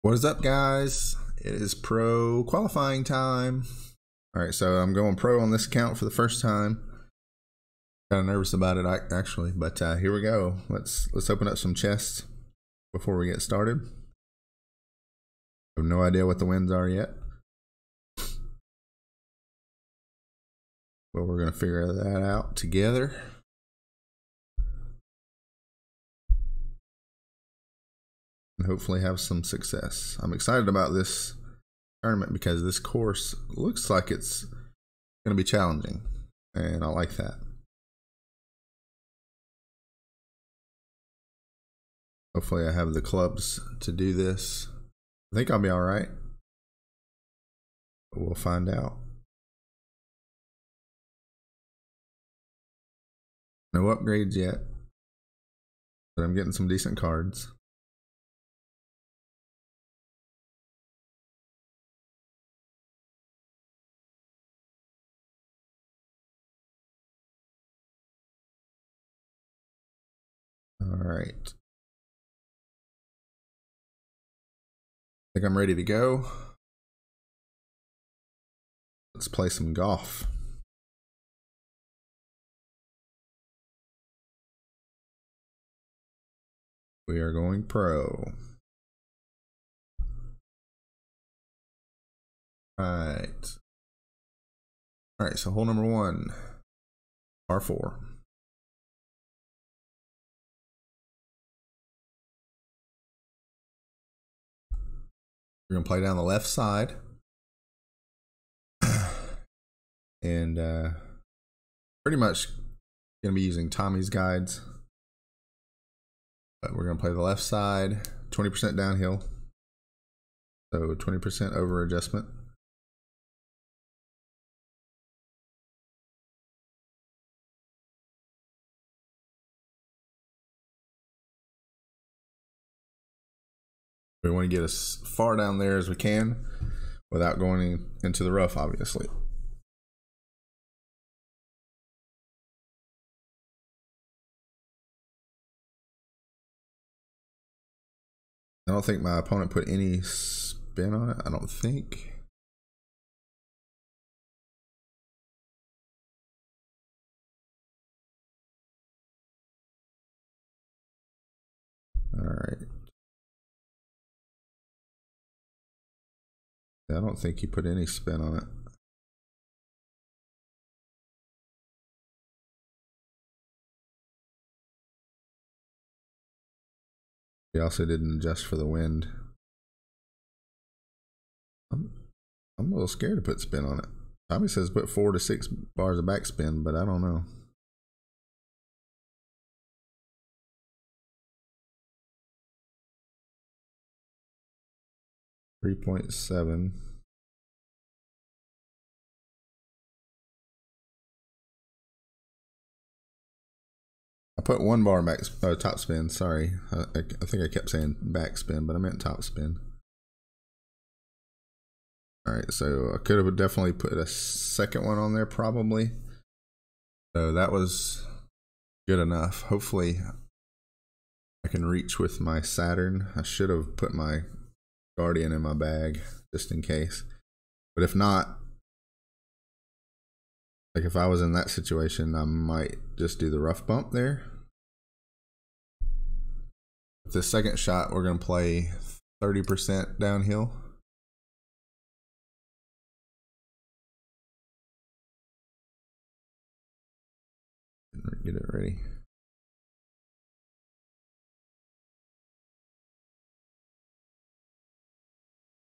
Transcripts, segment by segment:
What is up, guys? It is pro qualifying time. All right, so I'm going pro on this account for the first time. Kind of nervous about it actually, but here we go. Let's open up some chests before we get started. I have no idea what the wins are yet, but we're gonna figure that out together. And hopefully have some success. I'm excited about this tournament because this course looks like it's going to be challenging, and I like that. Hopefully I have the clubs to do this. I think I'll be all right, but we'll find out. No upgrades yet, but I'm getting some decent cards. All right. I think I'm ready to go. Let's play some golf. We are going pro. All right, so hole number 1, par 4. We're gonna play down the left side, and pretty much gonna be using Tommy's guides. But we're gonna play the left side, 20% downhill, so 20% over adjustment. We want to get as far down there as we can without going into the rough, obviously. I don't think my opponent put any spin on it. I don't think. All right. I don't think he put any spin on it. He also didn't adjust for the wind. I'm a little scared to put spin on it. Tommy says put 4 to 6 bars of backspin, but I don't know. $3.7. I put 1 bar top spin. Sorry, I think I kept saying backspin, but I meant top spin. All right, so I could have definitely put a second one on there probably. So that was good enough. Hopefully I can reach with my Saturn. I should have put my Guardian in my bag just in case. But if not, like if I was in that situation, I might just do the rough bump there. With the second shot, we're gonna play 30% downhill. Get it ready.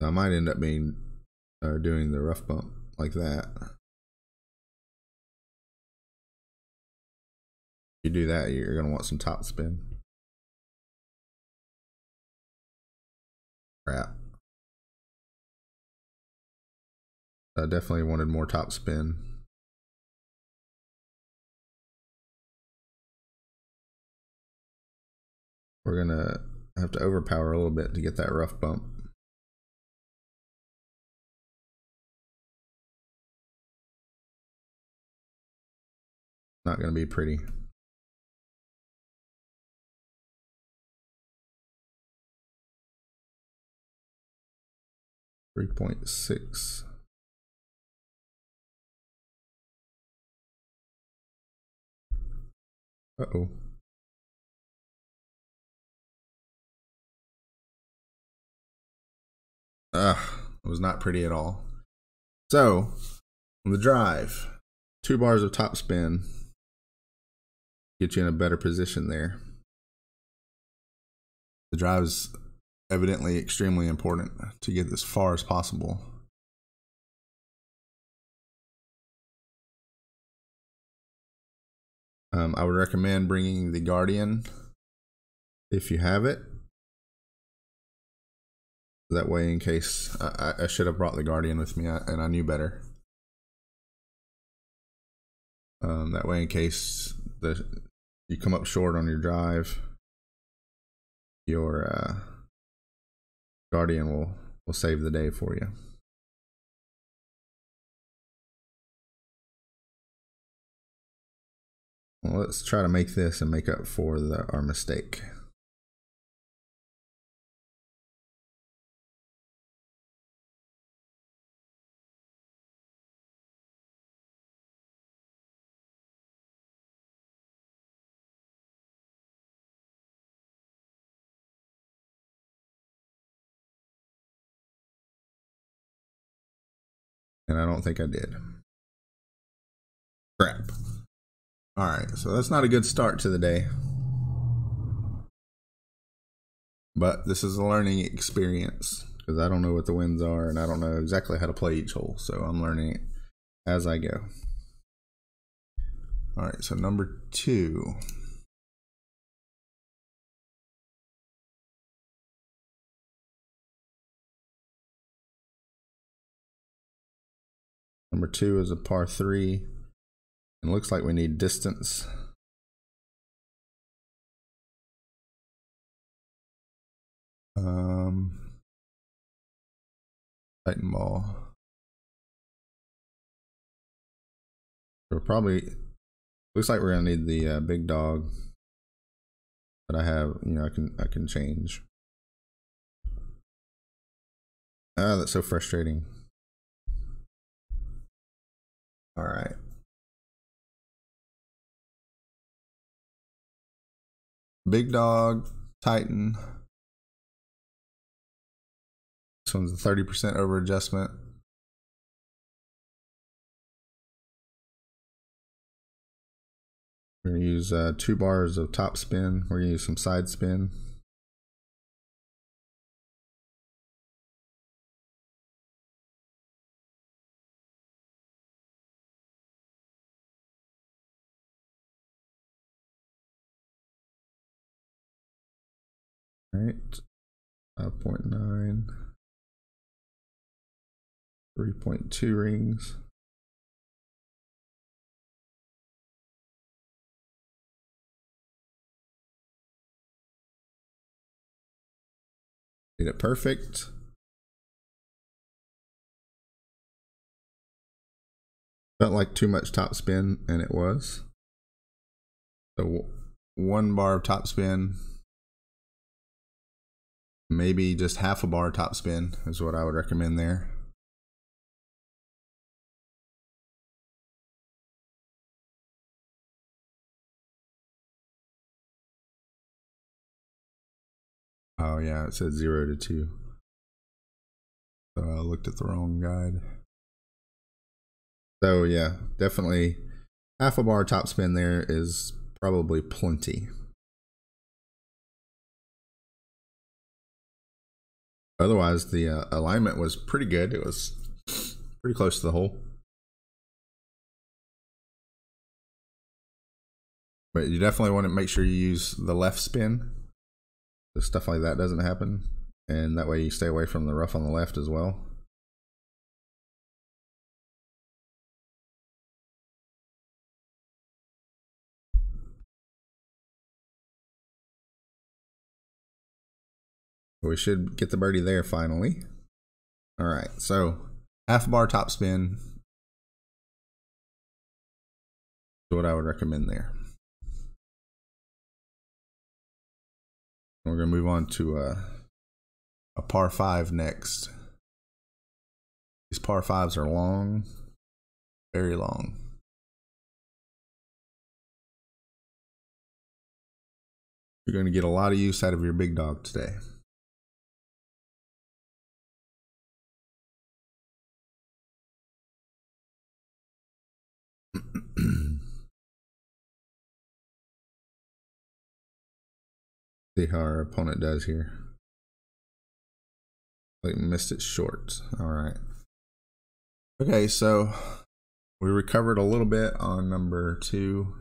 I might end up being doing the rough bump like that. If you do that, you're gonna want some top spin. Crap. I definitely wanted more top spin. We're gonna have to overpower a little bit to get that rough bump. Not gonna be pretty. 3.6. Uh-oh. It was not pretty at all. So, on the drive, 2 bars of top spin get you in a better position there. The drive is evidently extremely important to get as far as possible. I would recommend bringing the Guardian if you have it. That way, in case I should have brought the Guardian with me, and I knew better. That way, in case you come up short on your drive, your Guardian will save the day for you. Well, let's try to make this and make up for our mistake. And I don't think I did. Crap. Alright, so that's not a good start to the day. But this is a learning experience, because I don't know what the winds are, and I don't know exactly how to play each hole, so I'm learning it as I go. Alright, so number 2. Number 2 is a par 3. And looks like we need distance. Tighten ball. So probably looks like we're gonna need the big dog. But I have, I can change. That's so frustrating. All right. Big dog, Titan. This one's a 30% over adjustment. We're gonna use 2 bars of top spin. We're gonna use some side spin. All right, 5.9, 3.2 rings. Get it perfect. Felt like too much top spin, and it was. So 1 bar of top spin. Maybe just half a bar top spin is what I would recommend there. Oh yeah, it said 0 to 2. So I looked at the wrong guide. So yeah, definitely half a bar top spin there is probably plenty. Otherwise, the alignment was pretty good. It was pretty close to the hole. But you definitely want to make sure you use the left spin, so stuff like that doesn't happen. And that way you stay away from the rough on the left as well. We should get the birdie there finally. All right, so half a bar top spin is what I would recommend there. We're gonna move on to a par 5 next. These par fives are long, very long. You're going to get a lot of use out of your big dog today. See how our opponent does here. Like missed it short. All right. Okay, so we recovered a little bit on number 2.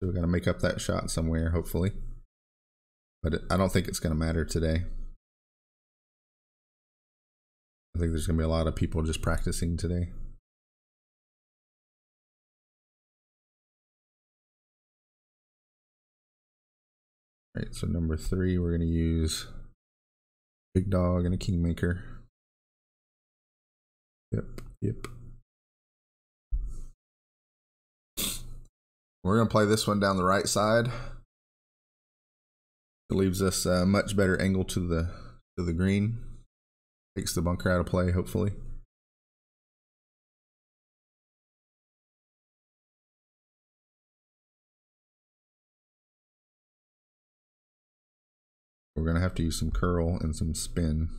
So we got to make up that shot somewhere, hopefully. But I don't think it's going to matter today. I think there's going to be a lot of people just practicing today. All right, so number 3, we're going to use big dog and a kingmaker. Yep. We're going to play this one down the right side. It leaves us a much better angle to the green. Takes the bunker out of play, hopefully. We're going to have to use some curl and some spin.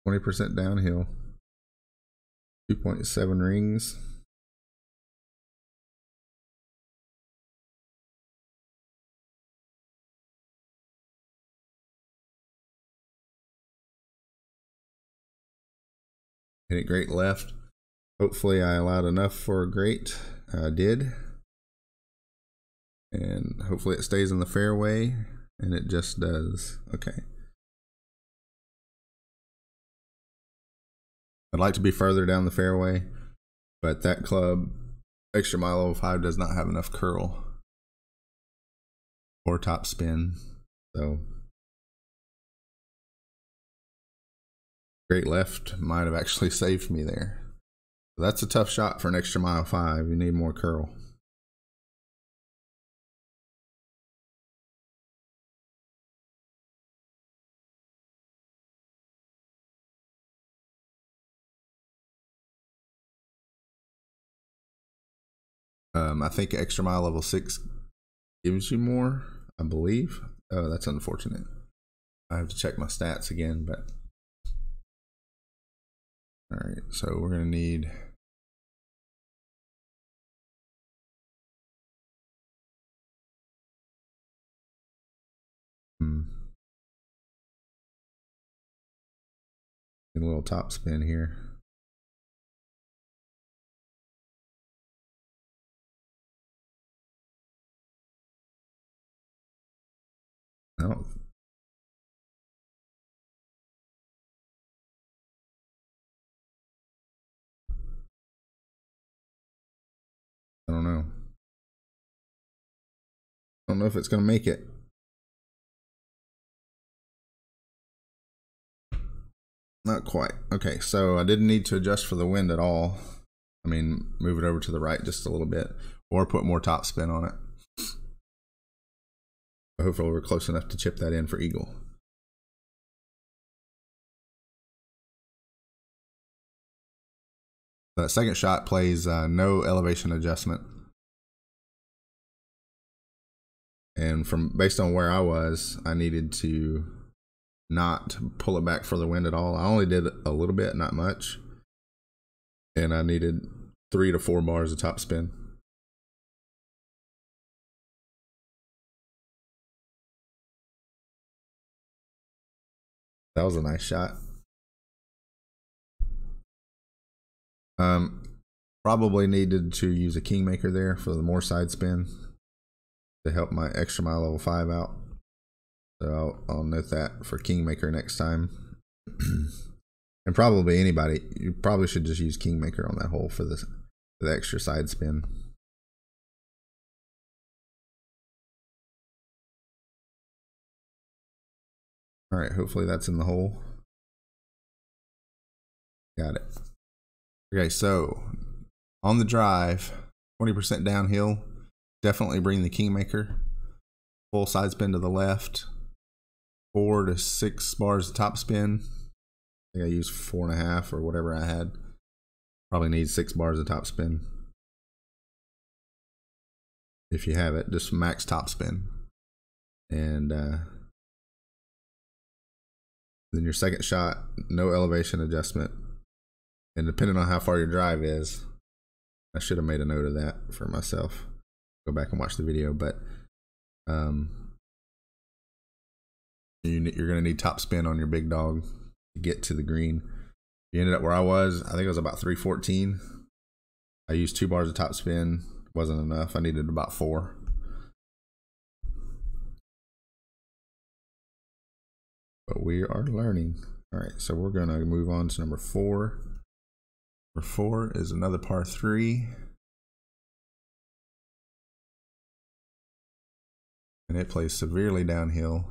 %, downhill. 2.7 rings. Hit it great left. Hopefully I allowed enough for a great. I did. And hopefully it stays in the fairway. And it just does. Okay. I'd like to be further down the fairway, but that club, extra mile level 5, does not have enough curl or top spin. So great left might have actually saved me there. That's a tough shot for an extra mile 5. You need more curl. I think extra mile level 6 gives you more, I believe. Oh, that's unfortunate. I have to check my stats again, but all right, so we're gonna need a little top spin here. Oh. I don't know. I don't know if it's gonna make it. Not quite. Okay, so I didn't need to adjust for the wind at all. I mean, move it over to the right just a little bit, or put more top spin on it. Hopefully we're close enough to chip that in for eagle. The second shot plays no elevation adjustment. And based on where I was, I needed to not pull it back for the wind at all. I only did a little bit, not much. And I needed 3 to 4 bars of top spin. That was a nice shot. Probably needed to use a kingmaker there for the more side spin to help my extra mile level 5 out. So I'll note that for kingmaker next time. And probably anybody, you probably should just use kingmaker on that hole for the extra side spin. All right, hopefully that's in the hole. Got it. Okay, so on the drive, 20% downhill. Definitely bring the Kingmaker. Full side spin to the left. 4 to 6 bars of top spin. I think I used 4.5 or whatever I had. Probably need 6 bars of top spin. If you have it, just max top spin. And then your second shot, no elevation adjustment. And depending on how far your drive is, I should have made a note of that for myself. Go back and watch the video, but you're going to need top spin on your big dog to get to the green. You ended up where I was. I think it was about 314. I used 2 bars of top spin. Wasn't enough. I needed about 4. But we are learning. All right, so we're going to move on to number 4. Number 4 is another par 3. And it plays severely downhill.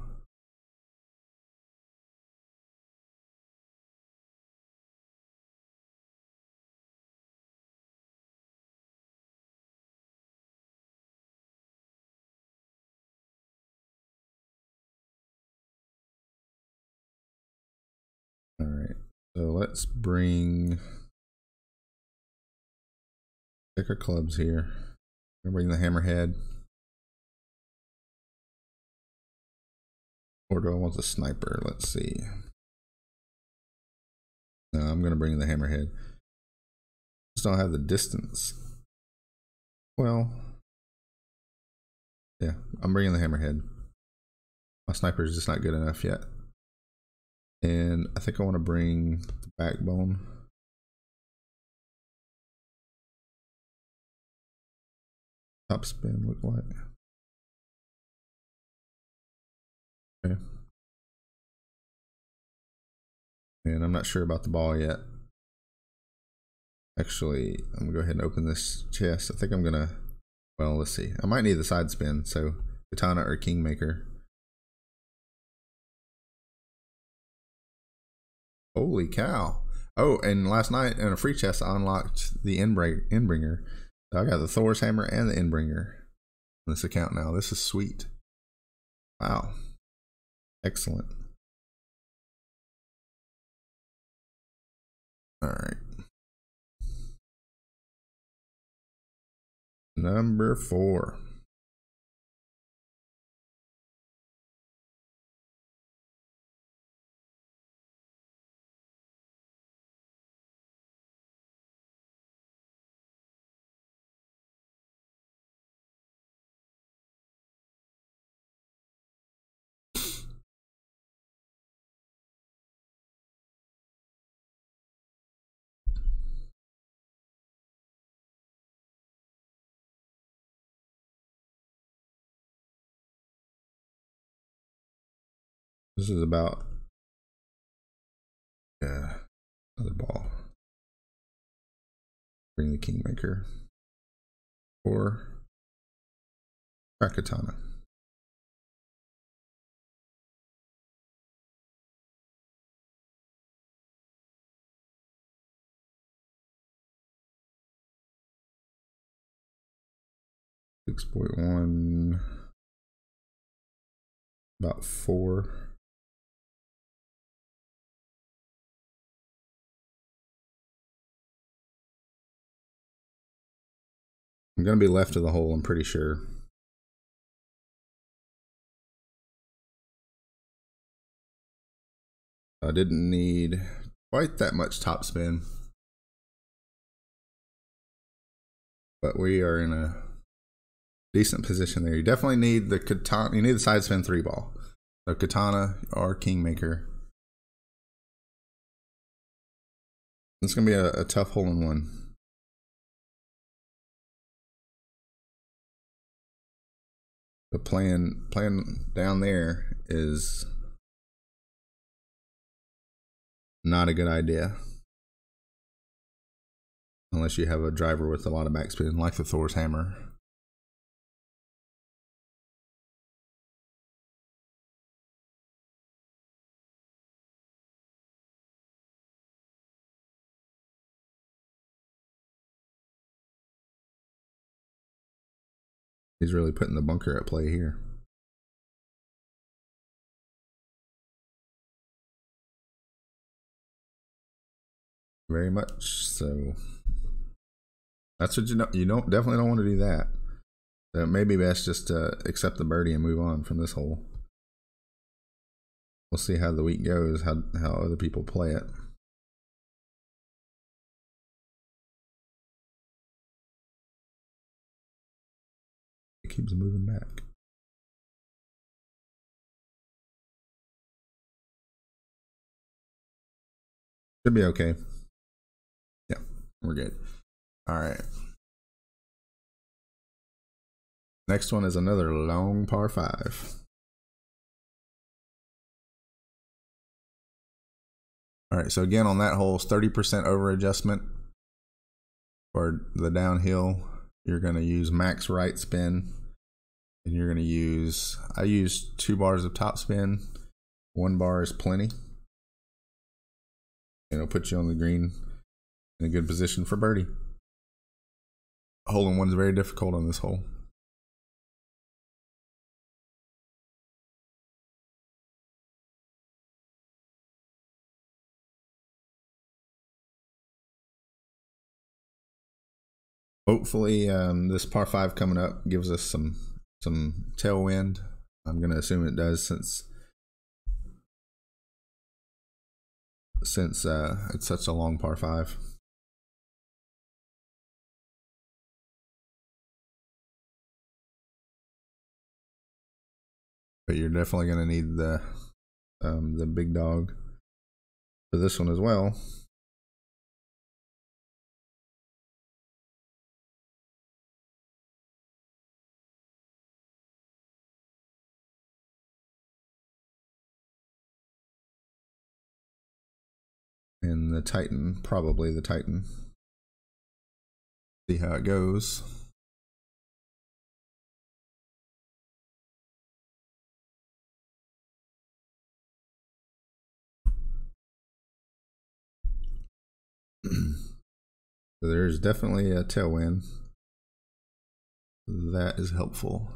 All right, so let's pick our clubs here. I'm gonna bring the hammerhead. Or do I want the sniper? Let's see. No, I'm gonna bring the hammerhead. Just don't have the distance. Well, yeah, I'm bringing the hammerhead. My sniper is just not good enough yet. And I think I want to bring the backbone. Top spin look like. Okay. And I'm not sure about the ball yet. Actually, I'm gonna go ahead and open this chest. I think I'm gonna, well, let's see. I might need the side spin, so Katana or Kingmaker. Holy cow. Oh, and last night in a free chest, I unlocked the Endbringer. So I got the Thor's Hammer and the Endbringer on this account now. This is sweet. Wow. Excellent. All right. Number 4. This is about another ball. Bring the Kingmaker or Katana. .1, about 4. I'm gonna be left of the hole, I'm pretty sure. I didn't need quite that much top spin, but we are in a decent position there. You definitely need the Katana. You need the side spin 3 ball. So Katana or Kingmaker. It's gonna be a tough hole in one. The playing down there is not a good idea. Unless you have a driver with a lot of backspin, like the Thor's Hammer. He's really putting the bunker at play here. Very much so. That's what you definitely don't want to do that. So it may be best just to accept the birdie and move on from this hole. We'll see how the week goes, how other people play it. It keeps moving back. Should be okay. Yeah, we're good. All right. Next one is another long par 5. All right, so again on that hole, 30% over adjustment for the downhill. You're going to use max right spin, and you're going to use, I use 2 bars of top spin. 1 bar is plenty. It'll put you on the green in a good position for birdie. Hole in 1 is very difficult on this hole. Hopefully, this par 5 coming up gives us some tailwind. I'm going to assume it does since it's such a long par 5. But you're definitely going to need the big dog for this one as well. And the Titan, probably the Titan. See how it goes. So there's definitely a tailwind. That is helpful.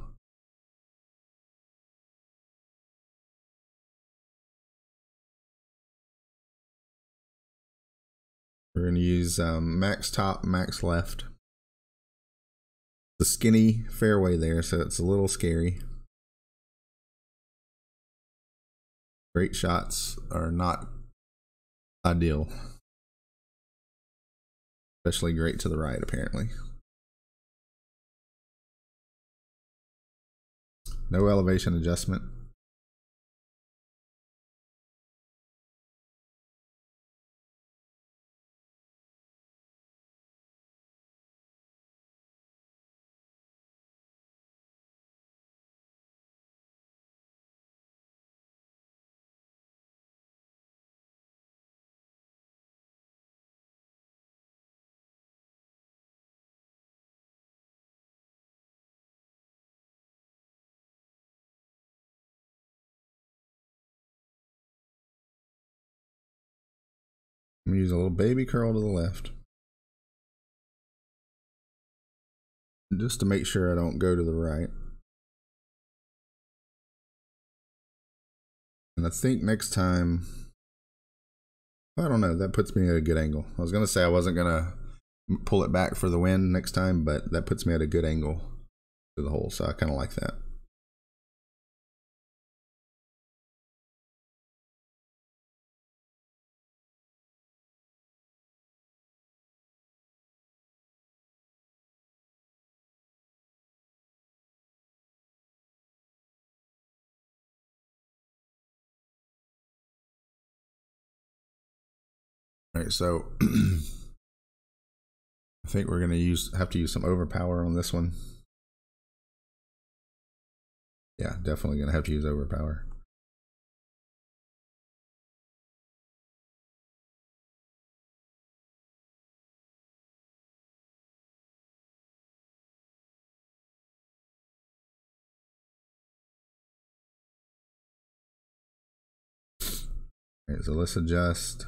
We're going to use max top, max left. The skinny fairway there, so it's a little scary. Great shots are not ideal. Especially great to the right, apparently. No elevation adjustment. I'm gonna use a little baby curl to the left. Just to make sure I don't go to the right. And I think next time, I don't know, that puts me at a good angle. I was gonna say I wasn't gonna pull it back for the wind next time, but that puts me at a good angle to the hole, so I kind of like that. All right, so I think we're gonna have to use some overpower on this one. Yeah, definitely gonna have to use overpower. All right, so let's adjust.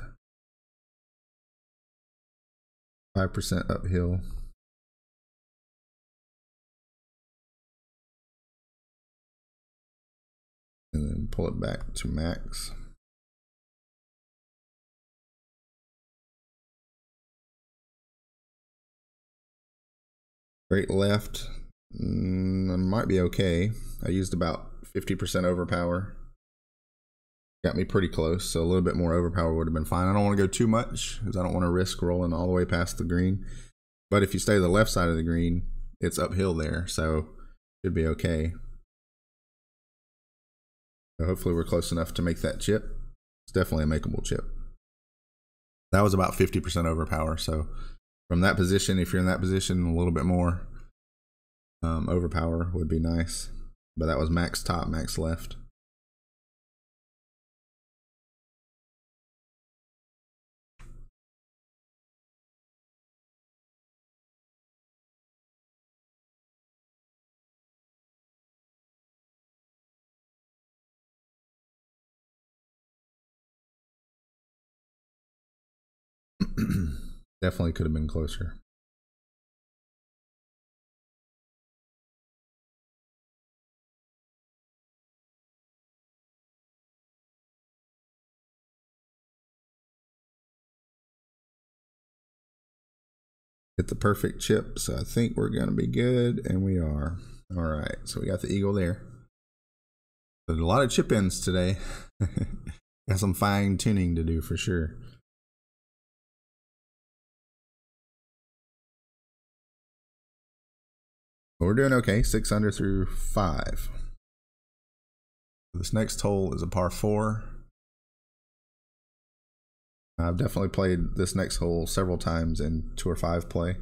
5% uphill. pull it back to max. Straight left might be okay. I used about 50% overpower. Got me pretty close, so a little bit more overpower would have been fine. I don't want to go too much because I don't want to risk rolling all the way past the green. But if you stay to the left side of the green, it's uphill there, so should be okay. So hopefully we're close enough to make that chip. It's definitely a makeable chip. That was about 50% overpower, so from that position, if you're in that position, a little bit more overpower would be nice. But that was max top, max left. Definitely could have been closer. Hit the perfect chip, so I think we're gonna be good, and we are. All right, so we got the eagle there. There's a lot of chip ins today. Got some fine tuning to do for sure. But we're doing okay, 6 under through 5. This next hole is a par 4. I've definitely played this next hole several times in Tour 5 play.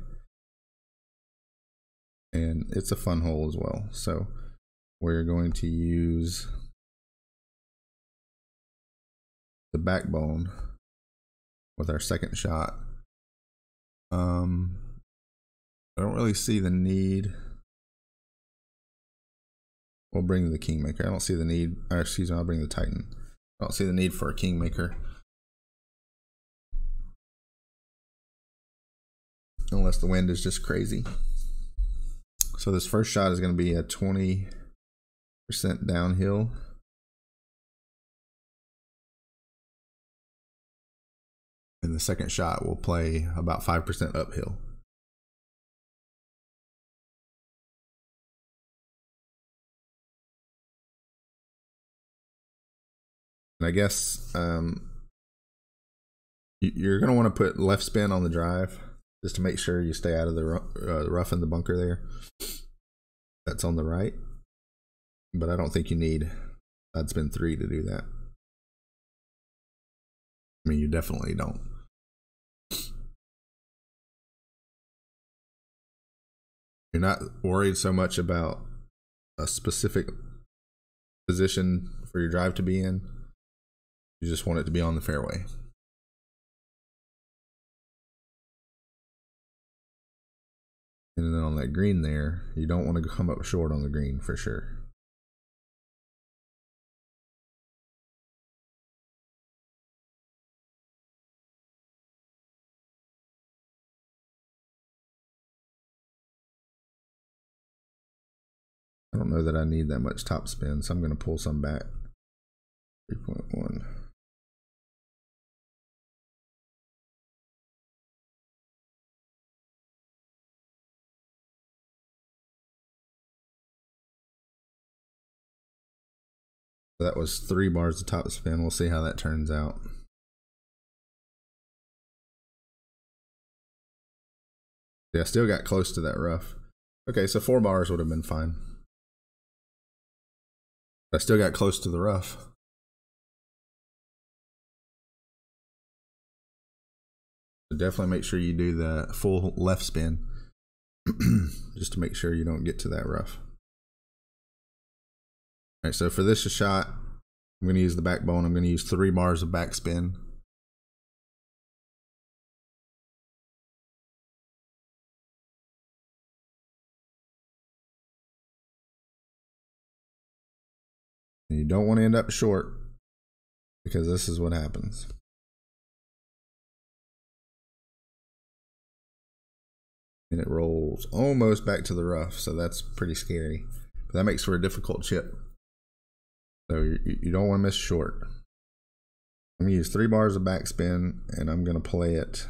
And it's a fun hole as well. So we're going to use the backbone with our second shot. I don't really see the need. We'll bring the Kingmaker. I don't see the need. Excuse me, I'll bring the Titan. I don't see the need for a Kingmaker. Unless the wind is just crazy. So this first shot is going to be a 20% downhill. And the second shot will play about 5% uphill. And I guess you're going to want to put left spin on the drive just to make sure you stay out of the rough in the bunker there. That's on the right. But I don't think you need side spin 3 to do that. I mean, you definitely don't. You're not worried so much about a specific position for your drive to be in. You just want it to be on the fairway. And then on that green there, you don't want to come up short on the green for sure. I don't know that I need that much top spin, so I'm going to pull some back. 3.1. That was 3 bars of top spin. We'll see how that turns out. Yeah, I still got close to that rough. Okay, so 4 bars would have been fine. I still got close to the rough. So definitely make sure you do the full left spin just to make sure you don't get to that rough. All right, so for this shot, I'm going to use the backbone. I'm going to use 3 bars of backspin. And you don't want to end up short because this is what happens. And it rolls almost back to the rough, so that's pretty scary. But that makes for a difficult chip. So you don't want to miss short. I'm going to use 3 bars of backspin, and I'm going to play it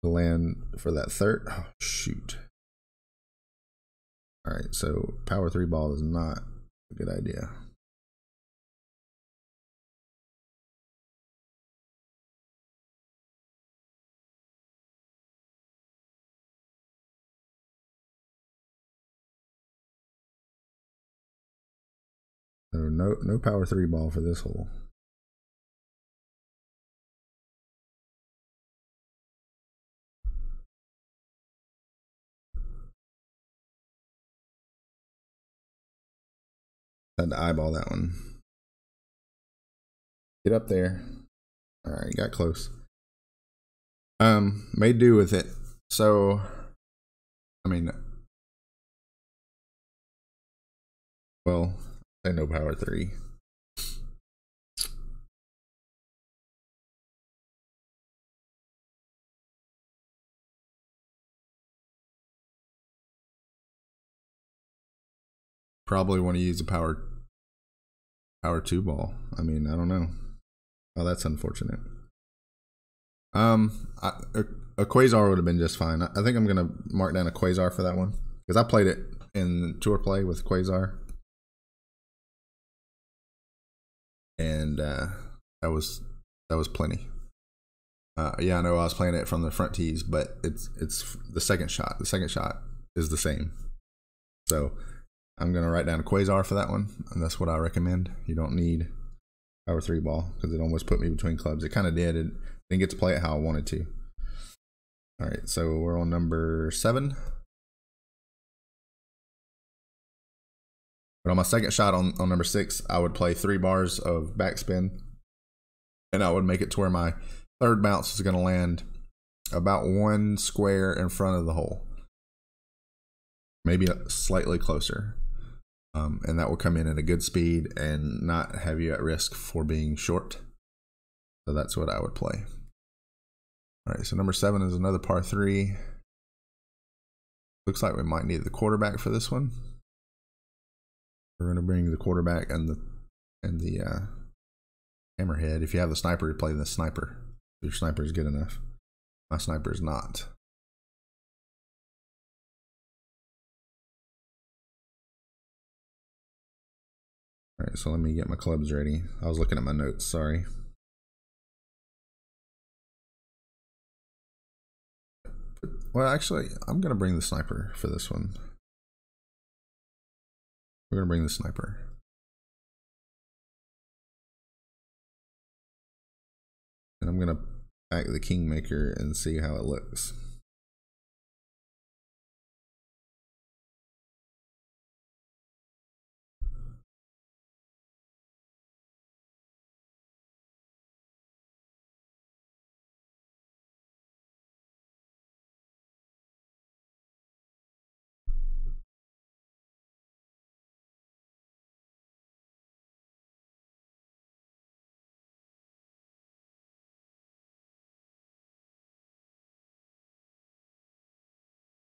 to land for that third. Oh, shoot. All right, so power 3 ball is not a good idea. So no power 3 ball for this hole. Had to eyeball that one. Get up there. All right, got close. Made do with it. So, I mean, well, I know power 3. Probably want to use a power 2 ball. I mean, I don't know. Oh, that's unfortunate. A quasar would have been just fine. I think I'm gonna mark down a quasar for that one because I played it in tour play with quasar, and that was plenty. Yeah, I know I was playing it from the front tees, but it's the second shot. The second shot is the same. So I'm gonna write down a quasar for that one, and that's what I recommend. You don't need power 3 ball because it almost put me between clubs. It kind of did. It didn't get to play it how I wanted to. All right, so we're on number 7. But on my second shot on number 6, I would play 3 bars of backspin, and I would make it to where my third bounce is going to land about 1 square in front of the hole, maybe slightly closer. And that will come in at a good speed and not have you at risk for being short. So that's what I would play. All right, so number 7 is another par 3. Looks like we might need the quarterback for this one. We're going to bring the quarterback and the hammerhead. If you have the sniper, you play the sniper. Your sniper is good enough. My sniper is not. All right, so let me get my clubs ready. I was looking at my notes, sorry. Well, actually, I'm going to bring the sniper for this one. We're going to bring the sniper. And I'm going to back the kingmaker and see how it looks.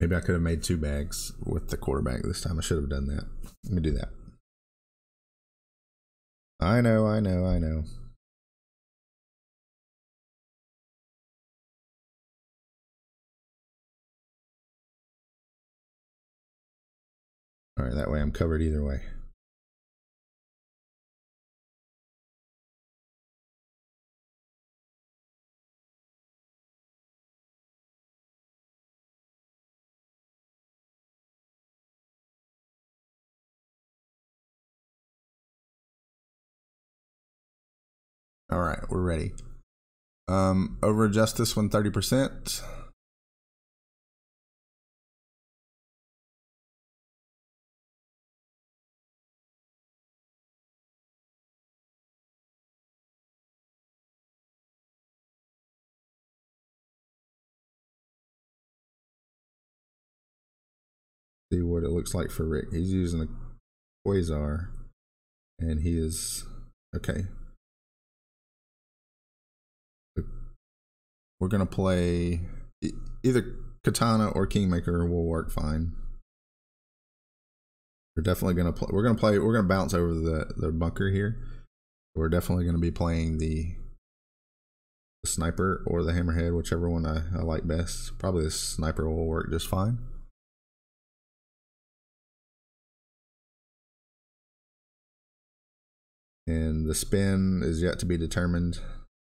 Maybe I could have made 2 bags with the quarterback this time. I should have done that. Let me do that. I know. All right, that way I'm covered either way. All right, we're ready. Over adjust this one 30%. See what it looks like for Rick. He's using a quasar, and he is okay. We're gonna play either katana or kingmaker will work fine. We're definitely gonna play. We're gonna bounce over the bunker here. We're definitely gonna be playing the sniper or the hammerhead, whichever one I like best. Probably the sniper will work just fine. And the spin is yet to be determined,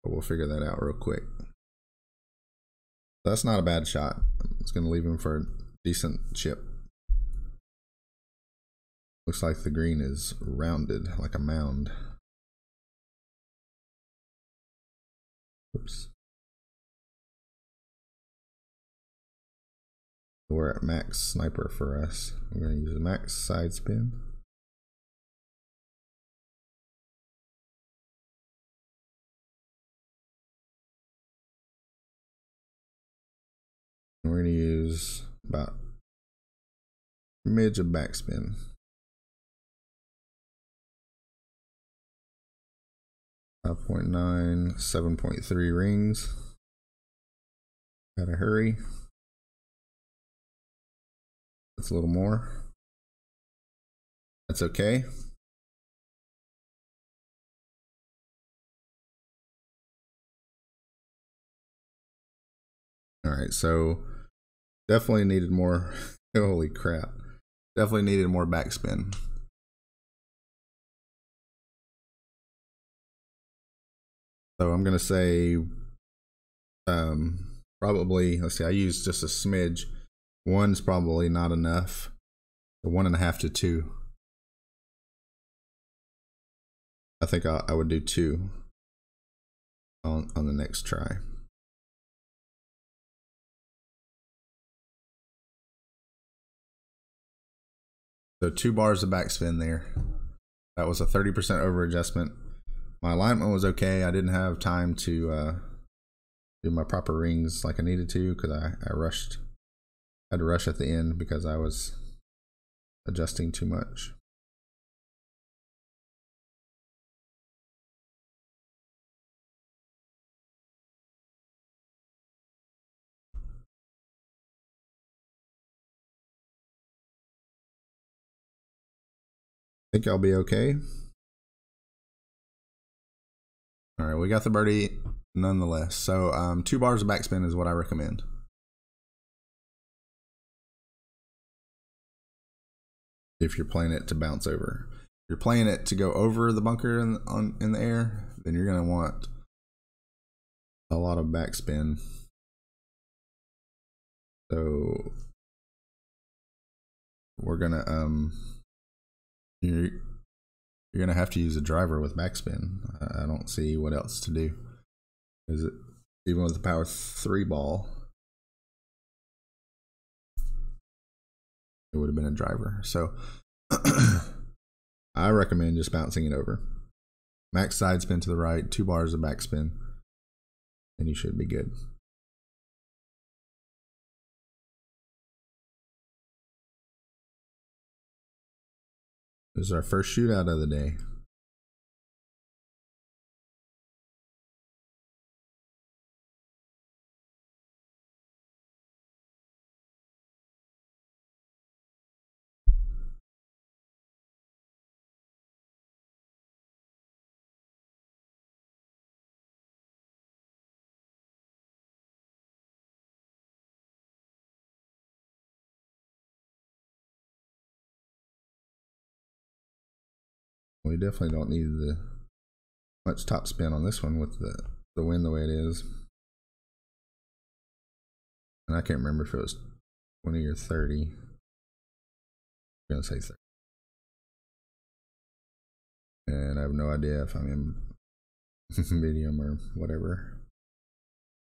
but we'll figure that out real quick. That's not a bad shot. It's going to leave him for a decent chip. Looks like the green is rounded like a mound. Oops. We're at max sniper for us. We're going to use a max side spin. And we're going to use about midge of backspin. 5.9, 7.3 rings. Gotta hurry. That's a little more. That's okay. All right, so definitely needed more. Holy crap. Definitely needed more backspin. So I'm gonna say probably, let's see, I used just a smidge. One's probably not enough. So 1.5 to 2. I think I would do 2 on the next try. So 2 bars of backspin there. That was a 30% over adjustment. My alignment was okay. I didn't have time to do my proper rings like I needed to because I rushed. I had to rush at the end because I was adjusting too much. I think I'll be okay. All right, we got the birdie nonetheless. So 2 bars of backspin is what I recommend. If you're playing it to bounce over. If you're playing it to go over the bunker in the air, then you're gonna want a lot of backspin. So we're gonna you're gonna have to use a driver with backspin. I don't see what else to do. Is it even with the power 3 ball? It would have been a driver. So I recommend just bouncing it over. Max side spin to the right, 2 bars of backspin, and you should be good. This is our first shootout of the day. We definitely don't need the much top spin on this one with the wind the way it is. And I can't remember if it was 20 or 30. I'm gonna say 30. And I have no idea if I'm in medium or whatever.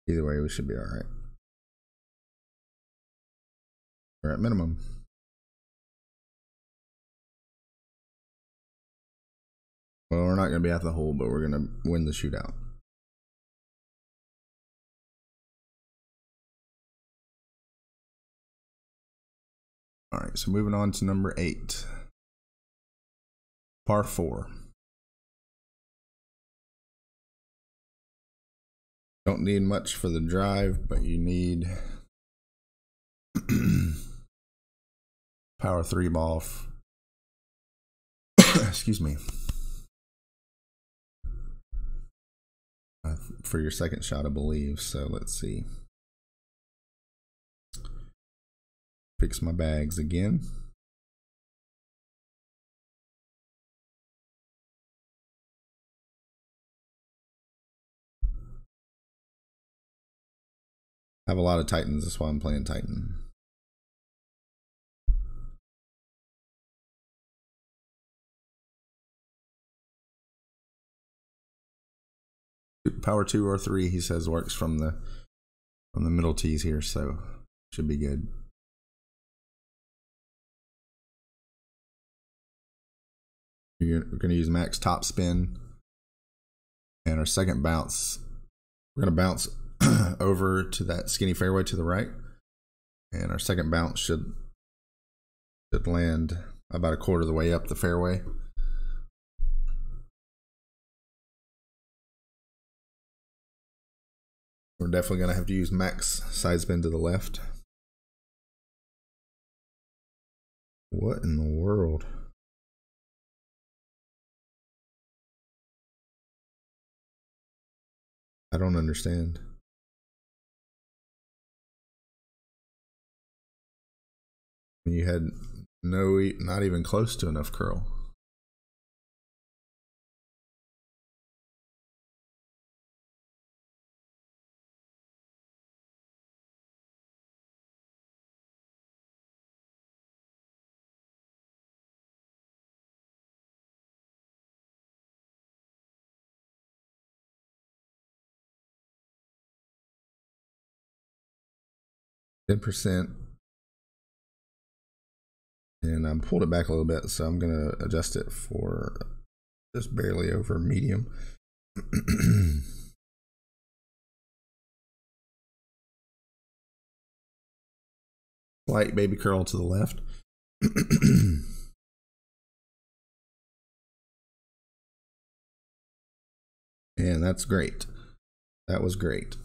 Either way, we should be all right. We're at minimum. Well, we're not going to be at the hole, but we're going to win the shootout. All right, so moving on to number 8. Par 4. Don't need much for the drive, but you need power 3 ball Excuse me. For your second shot, I believe. So let's see. Fix my bags again. I have a lot of Titans, that's why I'm playing Titan. Power 2 or 3, he says, works from the middle tees here, so should be good. We're going to use max top spin, and our second bounce, we're going to bounce over to that skinny fairway to the right, and our second bounce should land about a quarter of the way up the fairway. We're definitely going to have to use max side spin to the left. What in the world? I don't understand. You had not even close to enough curl. %. And I pulled it back a little bit, so I'm going to adjust it for just barely over medium. Light baby curl to the left. And that's great. That was great.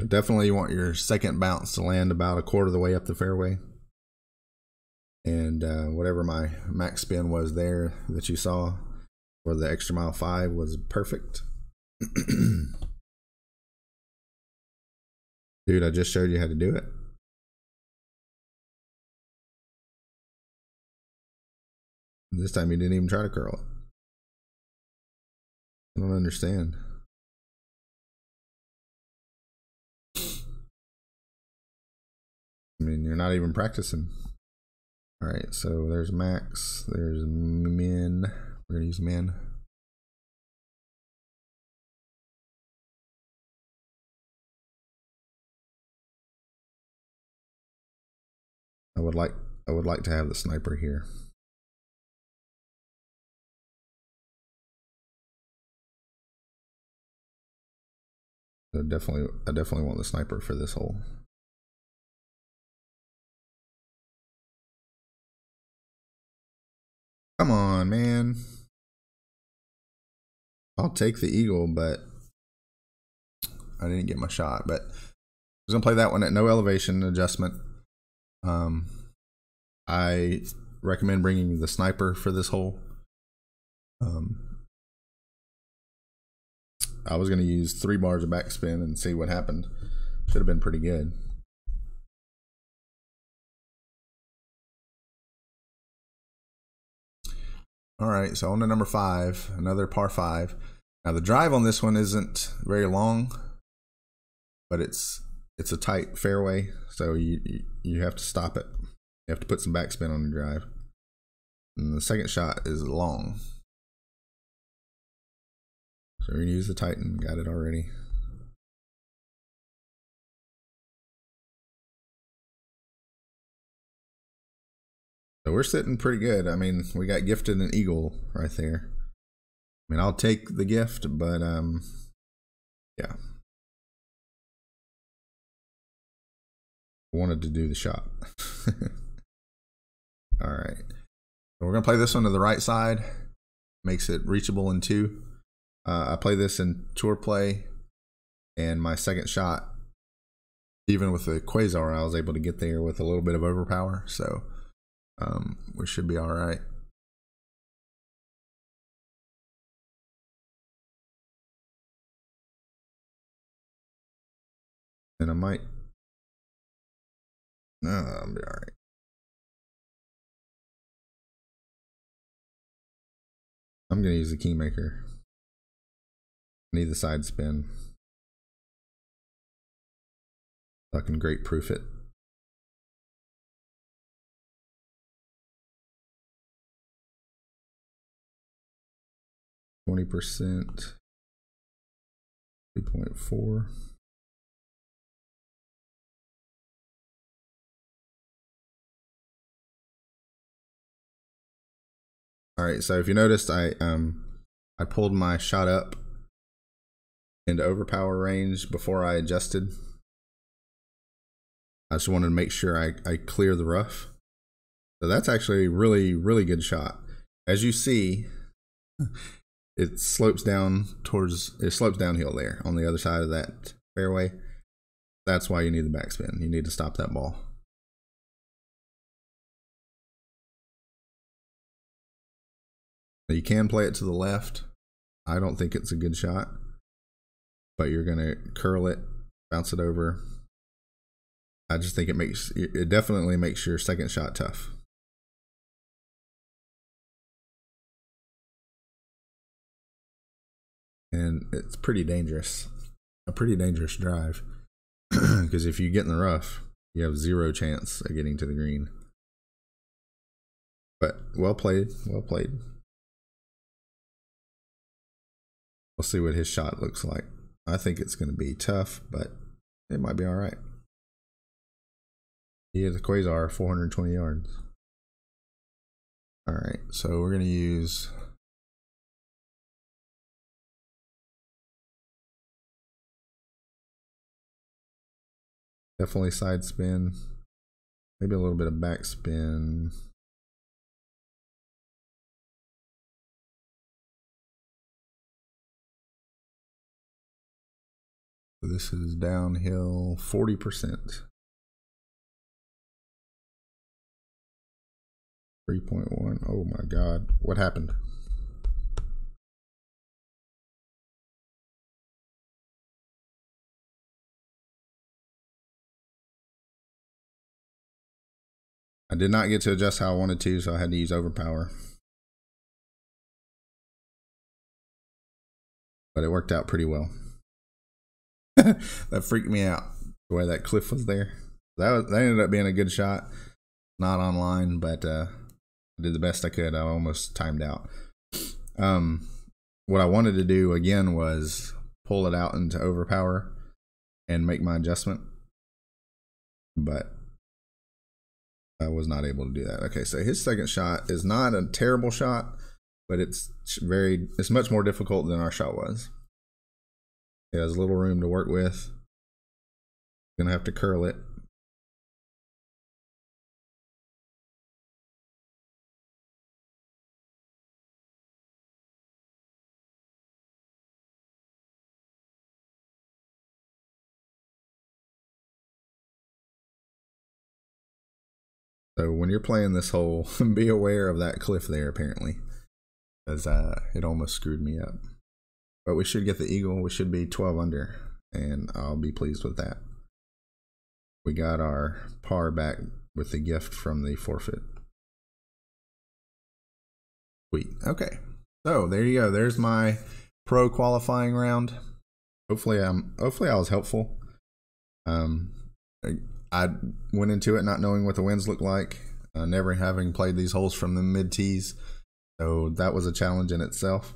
Definitely you want your second bounce to land about a quarter of the way up the fairway. And whatever my max spin was there that you saw for the extra mile 5 was perfect. Dude, I just showed you how to do it. This time you didn't even try to curl it. I don't understand. I mean, you're not even practicing. All right, so there's max, there's min. We're gonna use min. I would like to have the sniper here. So I definitely want the sniper for this hole. Come on, man. I'll take the eagle, but I didn't get my shot. But I was gonna play that one at no elevation adjustment. I recommend bringing the sniper for this hole. I was gonna use 3 bars of backspin and see what happened. Should have been pretty good. All right, so on to number 5, another par 5. Now the drive on this one isn't very long, but it's a tight fairway, so you have to stop it. You have to put some backspin on your drive. And the second shot is long. So we're gonna use the Titan, got it already. So we're sitting pretty good. I mean, we got gifted an eagle right there. I mean, I'll take the gift, but yeah. I wanted to do the shot. All right. So we're gonna play this one to the right side. Makes it reachable in 2. I play this in tour play, and my second shot, even with the Quasar, I was able to get there with a little bit of overpower. So we should be all right. And I might. No, I'll be all right. I'm gonna use the keymaker. Need the side spin. I can great proof it. %, 2.4. All right, so if you noticed, I pulled my shot up into overpower range before I adjusted. I just wanted to make sure I clear the rough. So that's actually a really good shot. As you see, it slopes downhill there on the other side of that fairway. That's why you need the backspin. You need to stop that ball. You can play it to the left. I don't think it's a good shot, but you're gonna curl it, bounce it over. I just think it definitely makes your second shot tough. And it's pretty dangerous. A pretty dangerous drive. Because if you get in the rough, you have 0 chance of getting to the green. But well played, well played. We'll see what his shot looks like. I think it's going to be tough, but it might be all right. He has a quasar, 420 yards. All right, so we're going to use definitely side spin, maybe a little bit of back spin. This is downhill 40%. 3.1. Oh my God, what happened? I did not get to adjust how I wanted to, so I had to use overpower. But it worked out pretty well. That freaked me out, the way that cliff was there. That ended up being a good shot. Not online, but I did the best I could. I almost timed out. What I wanted to do again was pull it out into overpower and make my adjustment, but I was not able to do that. Okay, so his second shot is not a terrible shot, but it's much more difficult than our shot was. It has little room to work with. Gonna have to curl it. So when you're playing this hole, be aware of that cliff there, apparently, because it almost screwed me up. But we should get the eagle. We should be 12 under, and I'll be pleased with that. We got our par back with the gift from the forfeit. Sweet. Okay. So there you go. There's my pro qualifying round. Hopefully I was helpful. I went into it not knowing what the winds looked like, never having played these holes from the mid tees, so that was a challenge in itself.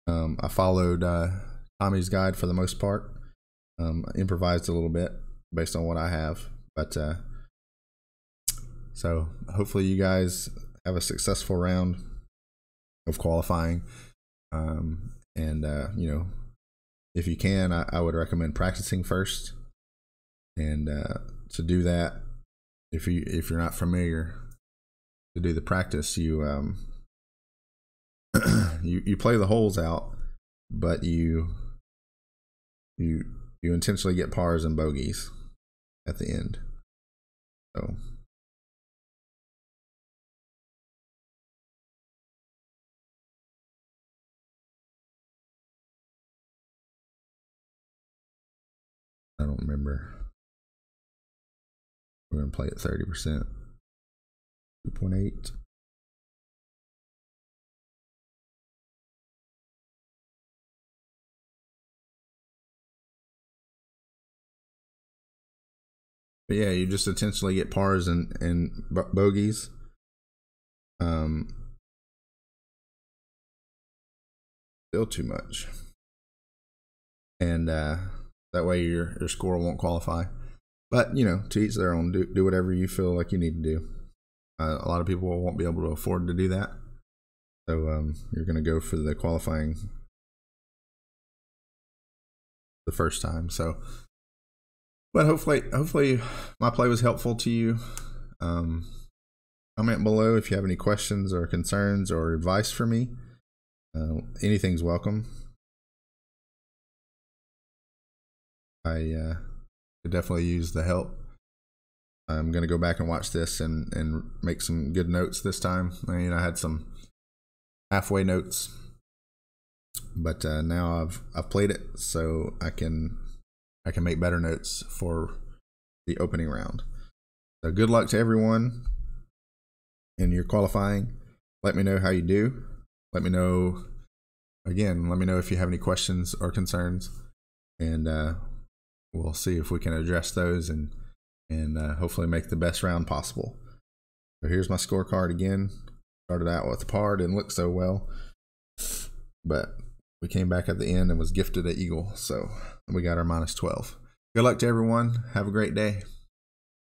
I followed Tommy's guide for the most part. I improvised a little bit based on what I have, but so hopefully you guys have a successful round of qualifying, and you know, if you can, I would recommend practicing first. And to do that, if you're not familiar, to do the practice, you you play the holes out, but you intentionally get pars and bogeys at the end. So I don't remember. We're going to play at 30%. 2.8. But yeah, you just essentially get pars and bogeys. Still too much. And that way your score won't qualify. But, you know, to each their own. Do whatever you feel like you need to do. A lot of people won't be able to afford to do that. So you're going to go for the qualifying the first time. So, but hopefully my play was helpful to you. Comment below if you have any questions or concerns or advice for me. Anything's welcome. I could definitely use the help. I'm going to go back and watch this and make some good notes this time. You know, I had some halfway notes, but now I've played it, so I can make better notes for the opening round. So good luck to everyone in your qualifying. Let me know how you do. Let me know if you have any questions or concerns, and we'll see if we can address those and hopefully make the best round possible. So here's my scorecard again. Started out with a par, didn't look so well, but we came back at the end and was gifted an eagle, so we got our -12. Good luck to everyone. Have a great day.